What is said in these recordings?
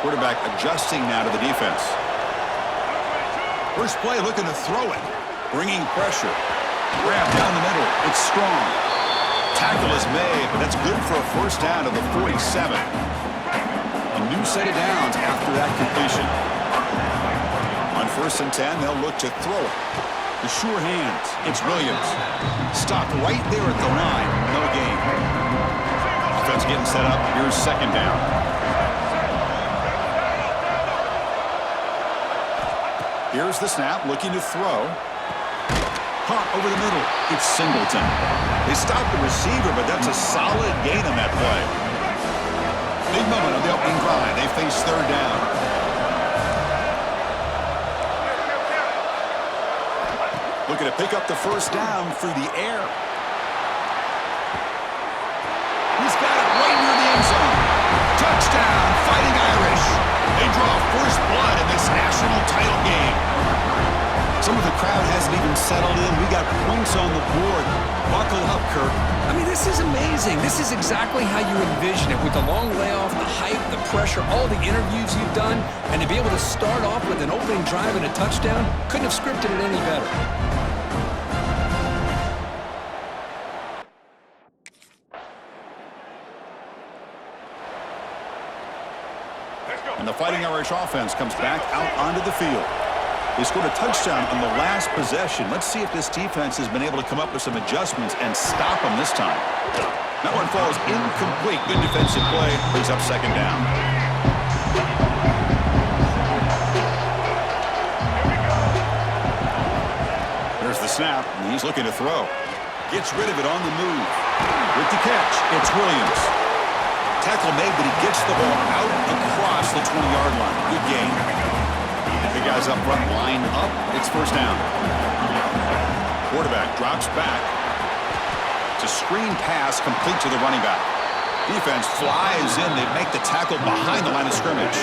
Quarterback adjusting now to the defense. First play looking to throw it. Bringing pressure. Grab down the middle. It's strong. Tackle is made, but that's good for a first down to the 47. A new set of downs after that completion. On 1st and 10, they'll look to throw it. The sure hands. It's Williams. Stopped right there at the line. No gain. Offense getting set up. Here's 2nd down. Here's the snap, looking to throw. Hot over the middle. It's Singleton. They stopped the receiver, but that's a solid gain on that play. Big moment on the opening drive. They face 3rd down. Looking to pick up the first down through the air. He's got it right near the end zone. Touchdown, Fighting Irish. They draw first blood in this national title game. Some of the crowd hasn't even settled in. We got points on the board. Buckle up, Kirk. I mean, this is amazing. This is exactly how you envision it, with the long layoff, the hype, the pressure, all the interviews you've done, and to be able to start off with an opening drive and a touchdown, couldn't have scripted it any better. And the Fighting Irish offense comes back out onto the field. They scored a touchdown on the last possession. Let's see if this defense has been able to come up with some adjustments and stop them this time. That one falls incomplete. Good defensive play. Brings up 2nd down. There's the snap, and he's looking to throw. Gets rid of it on the move. With the catch, it's Williams. Tackle made, but he gets the ball out across the 20-yard line. Good gain. The guys up front line up. It's 1st down. Quarterback drops back. It's a screen pass complete to the running back. Defense flies in. They make the tackle behind the line of scrimmage.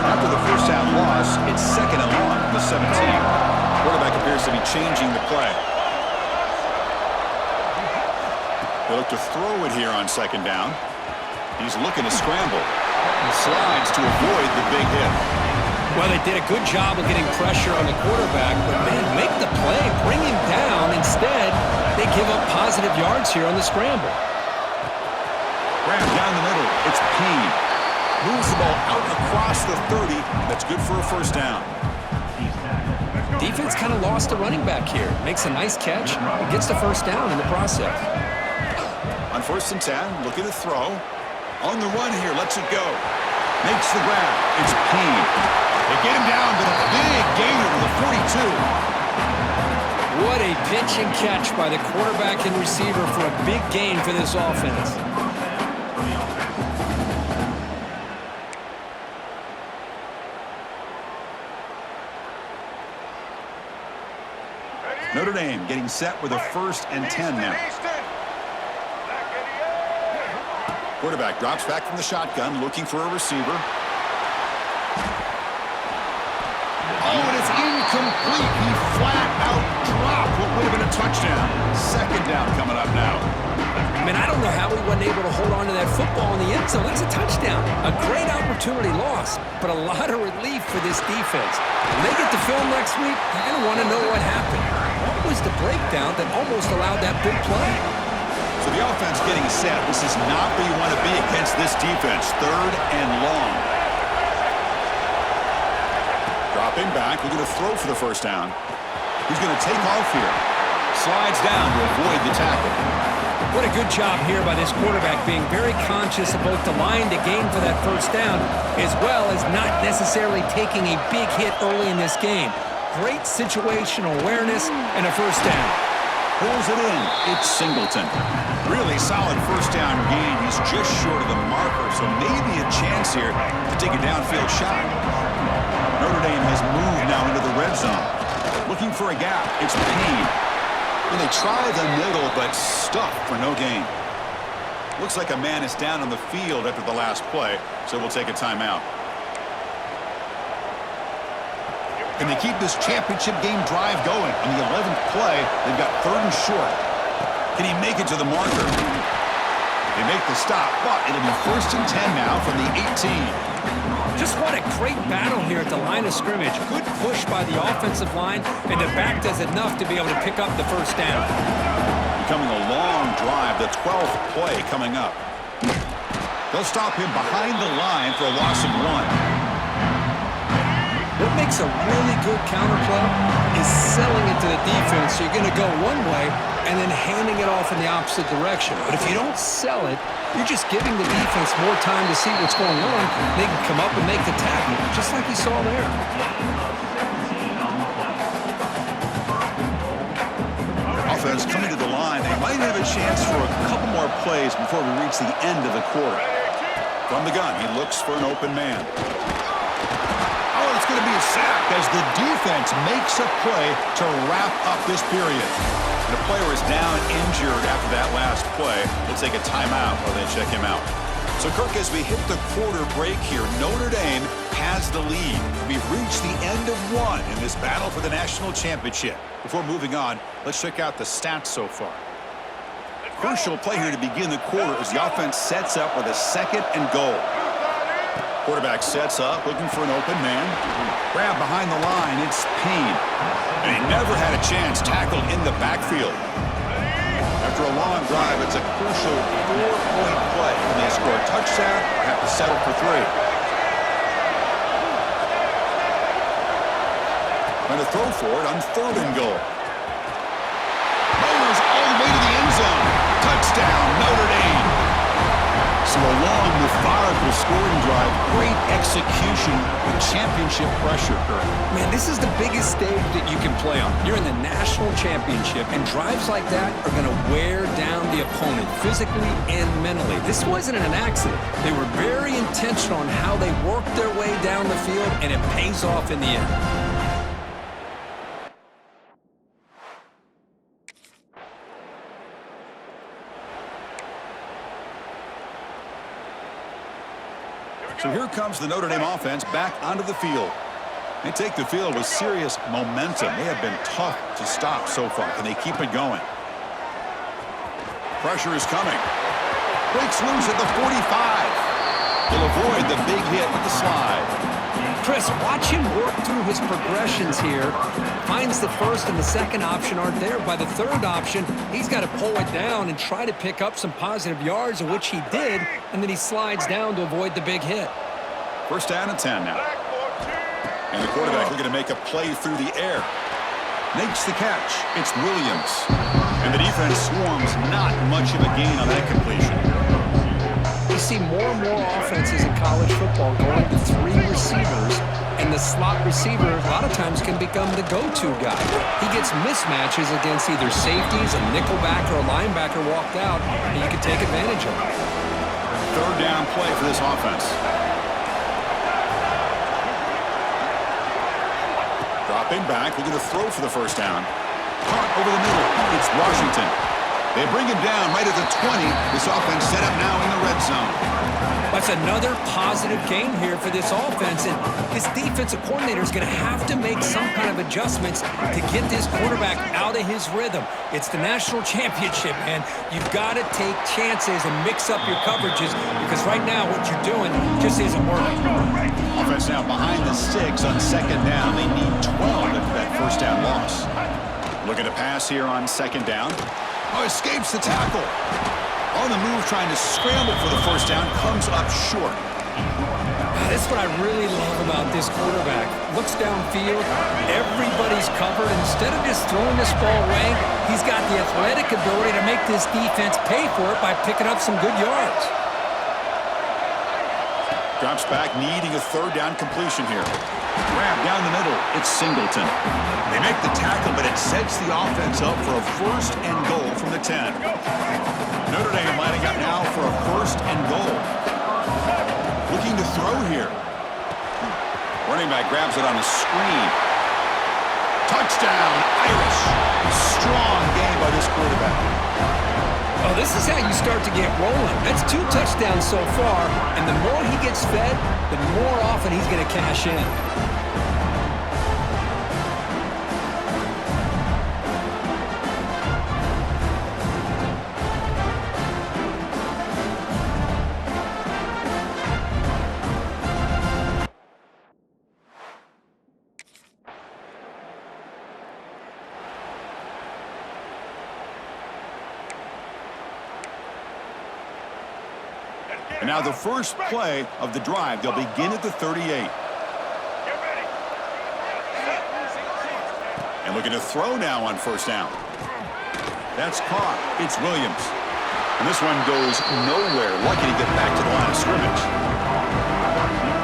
After the first down loss, it's 2nd and long from the 17. Quarterback appears to be changing the play. They look to throw it here on 2nd down. He's looking to scramble. He slides to avoid the big hit. Well, they did a good job of getting pressure on the quarterback, but man, make the play, bring him down. Instead, they give up positive yards here on the scramble. Grab down the middle. It's Payne. Moves the ball out across the 30. That's good for a first down. Defense kind of lost the running back here. Makes a nice catch and gets the first down in the process. On 1st and 10, looking to throw. On the run here, lets it go. Makes the grab. It's Payne. They get him down, but a big gainer to the 42. What a pitch and catch by the quarterback and receiver for a big gain for this offense. Notre Dame getting set with a 1st and 10 now. Quarterback drops back from the shotgun, looking for a receiver. Oh, and it's incomplete. He flat out dropped what would have been a touchdown. 2nd down coming up now. Man, I don't know how he wasn't able to hold on to that football in the end zone. That's a touchdown. A great opportunity lost, but a lot of relief for this defense. When they get the film next week, they're going to want to know what happened. What was the breakdown that almost allowed that big play? So the offense getting set. This is not where you want to be against this defense. 3rd and long. Dropping back. We're going to throw for the first down. He's going to take off here. Slides down to avoid the tackle. What a good job here by this quarterback, being very conscious of both the line to gain for that first down, as well as not necessarily taking a big hit early in this game. Great situational awareness and a first down. Pulls it in. It's Singleton. Really solid first down gain. He's just short of the marker, so maybe a chance here to take a downfield shot. Notre Dame has moved now into the red zone. Looking for a gap. It's Payne. And they try the middle, but stuffed for no gain. Looks like a man is down on the field after the last play, so we'll take a timeout. Can they keep this championship game drive going? On the 11th play, they've got 3rd and short. Can he make it to the marker? They make the stop, but it'll be 1st and 10 now from the 18. Just what a great battle here at the line of scrimmage. Good push by the offensive line, and the back does enough to be able to pick up the first down. Becoming a long drive, the 12th play coming up. They'll stop him behind the line for a loss of 1. What makes a really good counter play is selling it to the defense. So you're going to go one way and then handing it off in the opposite direction. But if you don't sell it, you're just giving the defense more time to see what's going on. They can come up and make the tackle, just like you saw there. Offense coming to the line. They might have a chance for a couple more plays before we reach the end of the quarter. From the gun, he looks for an open man. Oh, it's going to be a sack as the defense makes a play to wrap up this period. The player is down injured after that last play. They'll take a timeout while they check him out. So, Kirk, as we hit the quarter break here, Notre Dame has the lead. We've reached the end of one in this battle for the national championship. Before moving on, let's check out the stats so far. Crucial play here to begin the quarter as the offense sets up with a 2nd and goal. Quarterback sets up, looking for an open man. Grab behind the line, it's Payne. And he never had a chance tackled in the backfield. After a long drive, it's a crucial 4-point play. Can they score a touchdown or have to settle for 3? And a throw for it on 3rd and goal. Bowers all the way to the end zone. Touchdown, Notre Dame. So a long, methodical scoring drive. Great execution with championship pressure, Kirk. Man, this is the biggest stage that you can play on. You're in the national championship, and drives like that are going to wear down the opponent physically and mentally. This wasn't an accident. They were very intentional on how they worked their way down the field, and it pays off in the end. So here comes the Notre Dame offense back onto the field. They take the field with serious momentum. They have been tough to stop so far. Can they keep it going? Pressure is coming. Breaks loose at the 45. He'll avoid the big hit with the slide. Chris, watch him work through his progressions here. Finds the first and the second option aren't there. By the third option, he's got to pull it down and try to pick up some positive yards, which he did, and then he slides down to avoid the big hit. First down and 10 now. And the quarterback looking to make a play through the air. Makes the catch. It's Williams. And the defense swarms, not much of a gain on that completion. You see more and more offenses in college football going to 3 receivers, and the slot receiver a lot of times can become the go-to guy. He gets mismatches against either safeties, a nickelback, or a linebacker walked out, and you can take advantage of it. Third down play for this offense. Dropping back, looking to throw for the first down. Caught over the middle. It's Washington. They bring him down right at the 20. This offense set up now in the red zone. That's another positive game here for this offense, and this defensive coordinator is going to have to make some kind of adjustments to get this quarterback out of his rhythm. It's the national championship, man. You've got to take chances and mix up your coverages because right now what you're doing just isn't working. Offense now behind the 6 on 2nd down. They need 12 after that first down loss. Looking to pass here on 2nd down. Oh, escapes the tackle. On the move, trying to scramble for the first down, comes up short. That's what I really love about this quarterback. Looks downfield, everybody's covered. Instead of just throwing this ball away, he's got the athletic ability to make this defense pay for it by picking up some good yards. Drops back, needing a 3rd down completion here. Grab down the middle, it's Singleton. They make the tackle, but it sets the offense up for a 1st and goal from the 10. Notre Dame lining up now for a 1st and goal. Looking to throw here. Running back grabs it on a screen. Touchdown, Irish. Strong game by this quarterback. Oh, this is how you start to get rolling. That's 2 touchdowns so far, and the more he gets fed, the more often he's going to cash in. And now the first play of the drive. They'll begin at the 38. And looking to throw now on first down. That's caught. It's Williams. And this one goes nowhere. Lucky to get back to the line of scrimmage.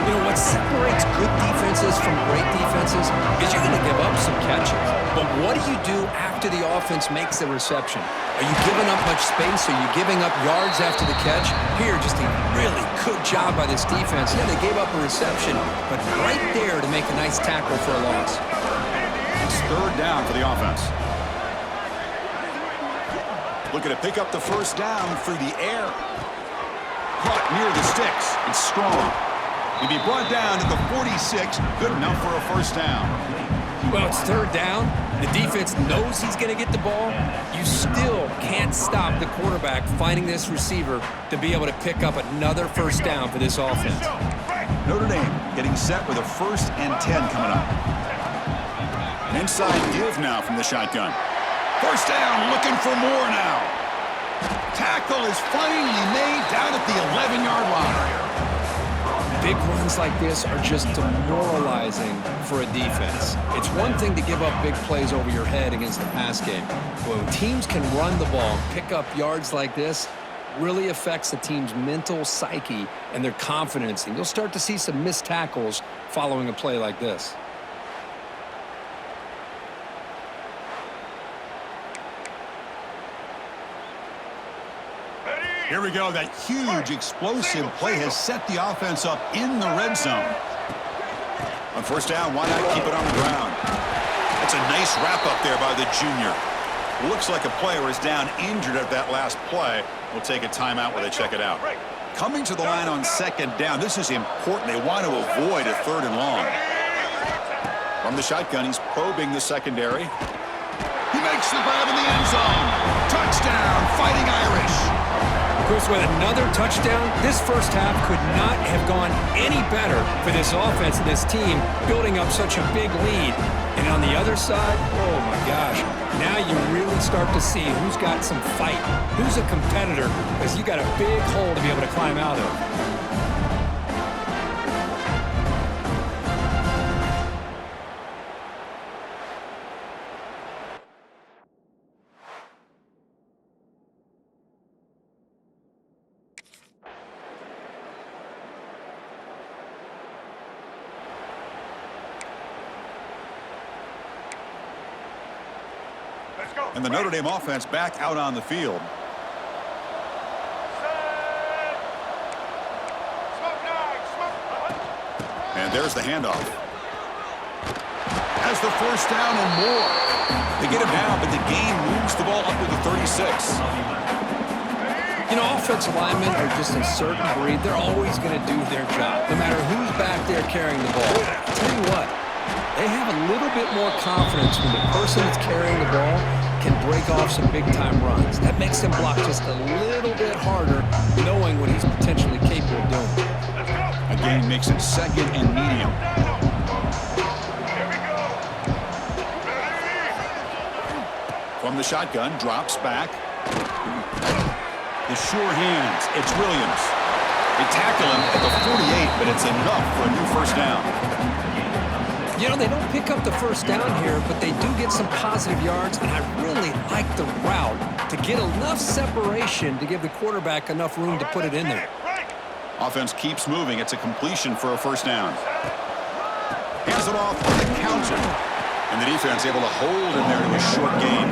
You know, what separates good defenses from great defenses is you're going to give up some catches. But what do you do after the offense makes the reception? Are you giving up much space? Are you giving up yards after the catch? Here, just a really good job by this defense. Yeah, they gave up a reception, but right there to make a nice tackle for a loss. It's third down for the offense. Looking to pick up the first down through the air. Caught near the sticks. It's Strong. He'll be brought down to the 46. Good enough for a first down. Well, it's third down. The defense knows he's going to get the ball. You still can't stop the quarterback finding this receiver to be able to pick up another first down for this offense. Notre Dame getting set with a 1st and 10 coming up. An inside give now from the shotgun. First down, looking for more now. Tackle is finally made down at the 11-yard line. Big runs like this are just demoralizing for a defense. It's one thing to give up big plays over your head against the pass game. But when teams can run the ball, pick up yards like this, really affects the team's mental psyche and their confidence. And you'll start to see some missed tackles following a play like this. Here we go. That huge explosive play has set the offense up in the red zone. On first down, why not keep it on the ground? That's a nice wrap up there by the junior. Looks like a player is down injured at that last play. We'll take a timeout while they check it out. Coming to the line on second down. This is important. They want to avoid a 3rd and long. From the shotgun, he's probing the secondary. He makes the grab in the end zone. Touchdown, Fighting Irish. Of course, with another touchdown, this first half could not have gone any better for this offense and this team, building up such a big lead. And on the other side, oh my gosh, now you really start to see who's got some fight, who's a competitor, because you got a big hole to be able to climb out of. And the Notre Dame offense back out on the field. And there's the handoff. Has the first down and more. They get him down, but the gain moves the ball up to the 36. You know, offensive linemen are just a certain breed. They're always going to do their job, no matter who's back there carrying the ball. I'll tell you what, they have a little bit more confidence when the person that's carrying the ball can break off some big-time runs. That makes him block just a little bit harder, knowing what he's potentially capable of doing. Again, makes it 2nd and medium. From the shotgun, drops back. The sure hands, it's Williams. They tackle him at the 48, but it's enough for a new first down. You know, they don't pick up the first down here, but they do get some positive yards, and I really like the route to get enough separation to give the quarterback enough room to put it in there. Offense keeps moving. It's a completion for a first down. Hands it off on the counter. And the defense able to hold in there to a short gain.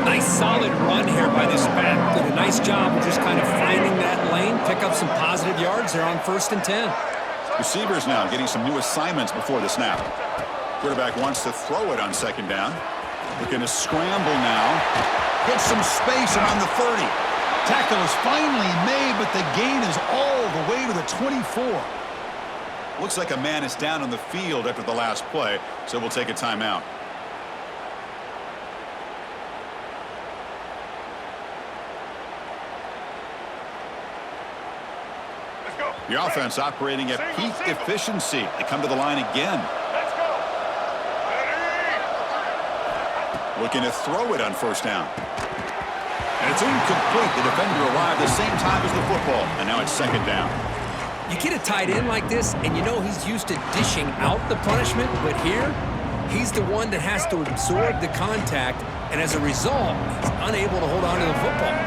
Nice solid run here by this back. Did a nice job of just kind of finding that lane, pick up some positive yards. They're on 1st and 10. Receivers now getting some new assignments before the snap. Quarterback wants to throw it on second down. Looking to scramble now. Gets some space around the 30. Tackle is finally made, but the gain is all the way to the 24. Looks like a man is down on the field after the last play, so we'll take a timeout. The offense operating at peak efficiency. They come to the line again. Looking to throw it on first down. And And it's incomplete. The defender arrived the same time as the football, and now it's second down. You get a tight end like this, and you know he's used to dishing out the punishment, but here, he's the one that has to absorb the contact, and as a result, he's unable to hold on to the football.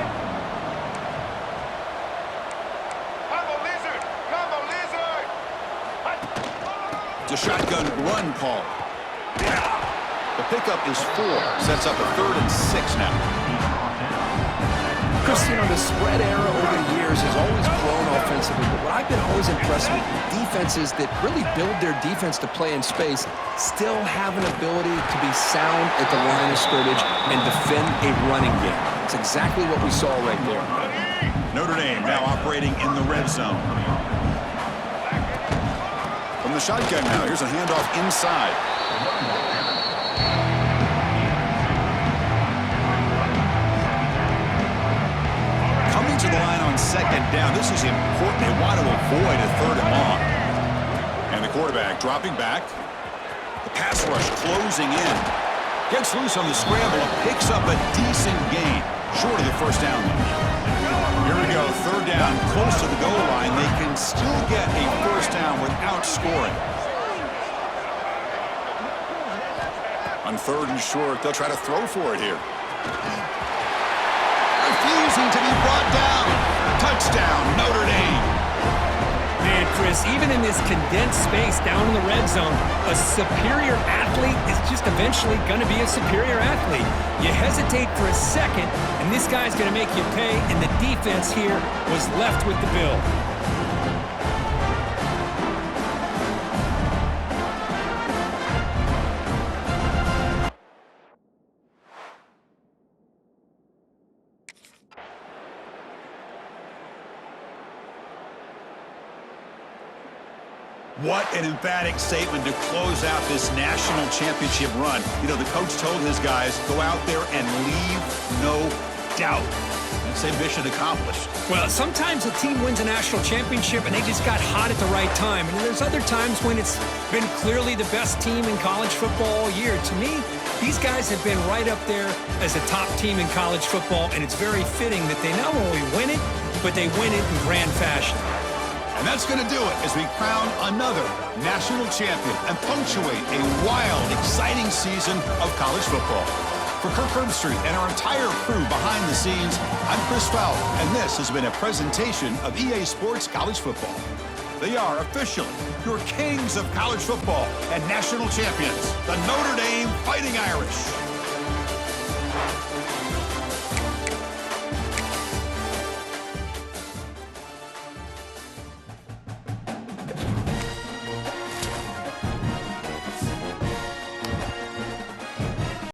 It's a shotgun run call. The pickup is 4. Sets up a 3rd and 6 now. Chris, you know, the spread era over the years has always grown offensively, but what I've been always impressed with defenses that really build their defense to play in space still have an ability to be sound at the line of scrimmage and defend a running game. It's exactly what we saw right there. Notre Dame now operating in the red zone. From the shotgun now, here's a handoff inside. Coming to the line on second down. This is important. They want to avoid a 3rd and long. And the quarterback dropping back. The pass rush closing in. Gets loose on the scramble and picks up a decent gain. Short of the first down. Here we go. 3rd down, close to the goal line. They can still get a first down without scoring. On 3rd and short, they'll try to throw for it here. Refusing to be brought down. Touchdown, Notre Dame. Man, Chris, even in this condensed space down in the red zone, a superior athlete is just eventually going to be a superior athlete. You hesitate for a second, and this guy's going to make you pay, and the defense here was left with the bill. What an emphatic statement to close out this national championship run. You know, the coach told his guys, go out there and leave no doubt. That's a mission accomplished. Well, sometimes a team wins a national championship and they just got hot at the right time. And there's other times when it's been clearly the best team in college football all year. To me, these guys have been right up there as a top team in college football, and it's very fitting that they not only win it, but they win it in grand fashion. And that's going to do it as we crown another national champion and punctuate a wild, exciting season of college football. For Kirk Herbstreit and our entire crew behind the scenes, I'm Chris Fowler, and this has been a presentation of EA Sports College Football. They are officially your kings of college football and national champions, the Notre Dame Fighting Irish.